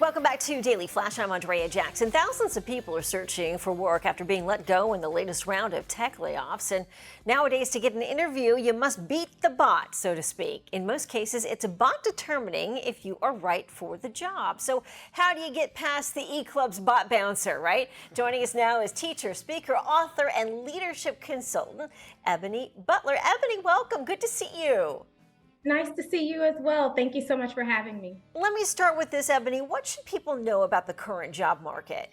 Welcome back to Daily Flash. I'm Andrea Jackson. Thousands of people are searching for work after being let go in the latest round of tech layoffs. And nowadays, to get an interview, you must beat the bot, so to speak. In most cases, it's a bot determining if you are right for the job. So how do you get past the E-Club's bot bouncer, right? Joining us now is teacher, speaker, author, and leadership consultant, Ebony Butler. Ebony, welcome. Good to see you. Nice to see you as well. Thank you so much for having me. Let me start with this, Ebony. What should people know about the current job market?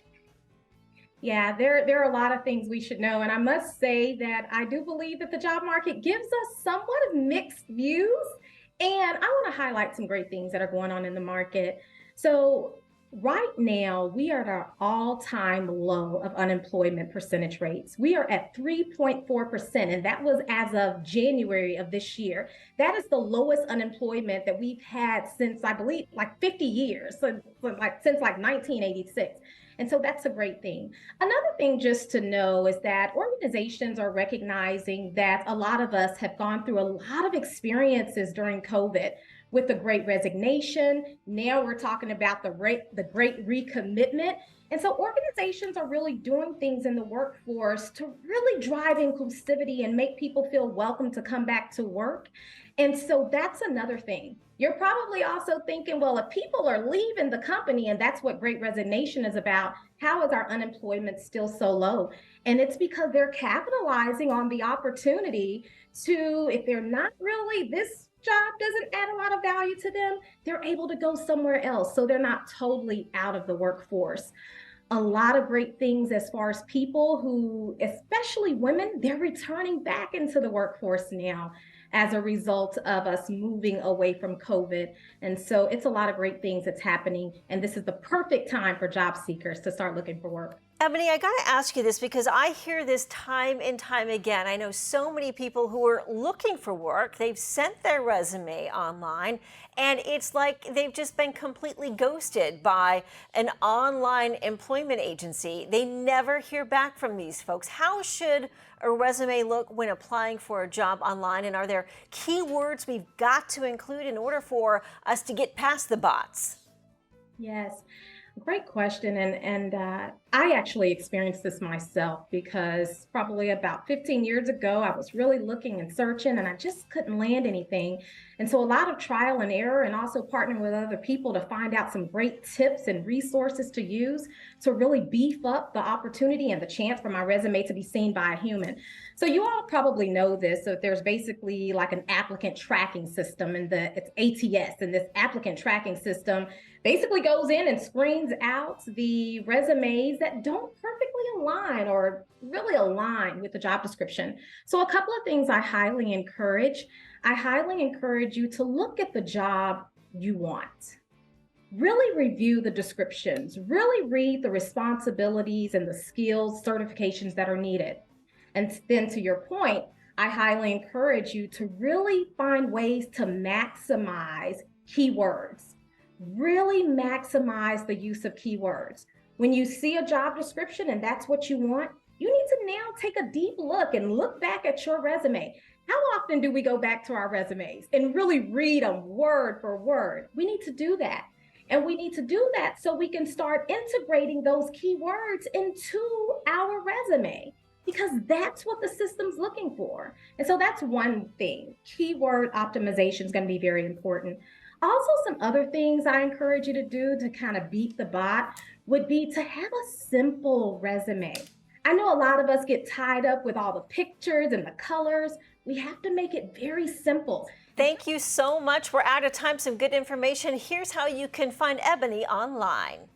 Yeah, there are a lot of things we should know. And I must say that I do believe that the job market gives us somewhat of mixed views. And I want to highlight some great things that are going on in the market. So right now, we are at our all-time low of unemployment percentage rates. We are at 3.4%, and that was as of January of this year. That is the lowest unemployment that we've had since, I believe, like 50 years, since 1986. And so that's a great thing. Another thing just to know is that organizations are recognizing that a lot of us have gone through a lot of experiences during COVID with the Great Resignation. Now we're talking about the Great Recommitment. And so organizations are really doing things in the workforce to really drive inclusivity and make people feel welcome to come back to work. And so that's another thing. You're probably also thinking, well, if people are leaving the company, and that's what Great Resignation is about, how is our unemployment still so low? And it's because they're capitalizing on the opportunity to, if they're not really, this job doesn't add a lot of value to them, they're able to go somewhere else. So they're not totally out of the workforce. A lot of great things as far as people who, especially women, they're returning back into the workforce now as a result of us moving away from COVID. And so it's a lot of great things that's happening. And this is the perfect time for job seekers to start looking for work. Ebony, I got to ask you this because I hear this time and time again. I know so many people who are looking for work. They've sent their resume online, and it's like they've just been completely ghosted by an online employment agency. They never hear back from these folks. How should a resume look when applying for a job online? And are there keywords we've got to include in order for us to get past the bots? Yes. Great question. And I actually experienced this myself because probably about 15 years ago, I was really looking and searching and I just couldn't land anything. And so a lot of trial and error and also partnering with other people to find out some great tips and resources to use to really beef up the opportunity and the chance for my resume to be seen by a human. So you all probably know this. So there's basically like an applicant tracking system and it's ATS, and this applicant tracking system basically goes in and screens out the resumes that don't perfectly align or really align with the job description. So a couple of things I highly encourage you to look at the job you want. Really review the descriptions, really read the responsibilities and the skills, certifications that are needed. And then to your point, I highly encourage you to really find ways to maximize keywords. Really maximize the use of keywords. When you see a job description and that's what you want, you need to now take a deep look and look back at your resume. How often do we go back to our resumes and really read them word for word? We need to do that. And we need to do that so we can start integrating those keywords into our resume, because that's what the system's looking for. And so that's one thing. Keyword optimization is going to be very important. Also, some other things I encourage you to do to kind of beat the bot would be to have a simple resume. I know a lot of us get tied up with all the pictures and the colors. We have to make it very simple. Thank you so much. We're out of time. Some good information. Here's how you can find Ebony online.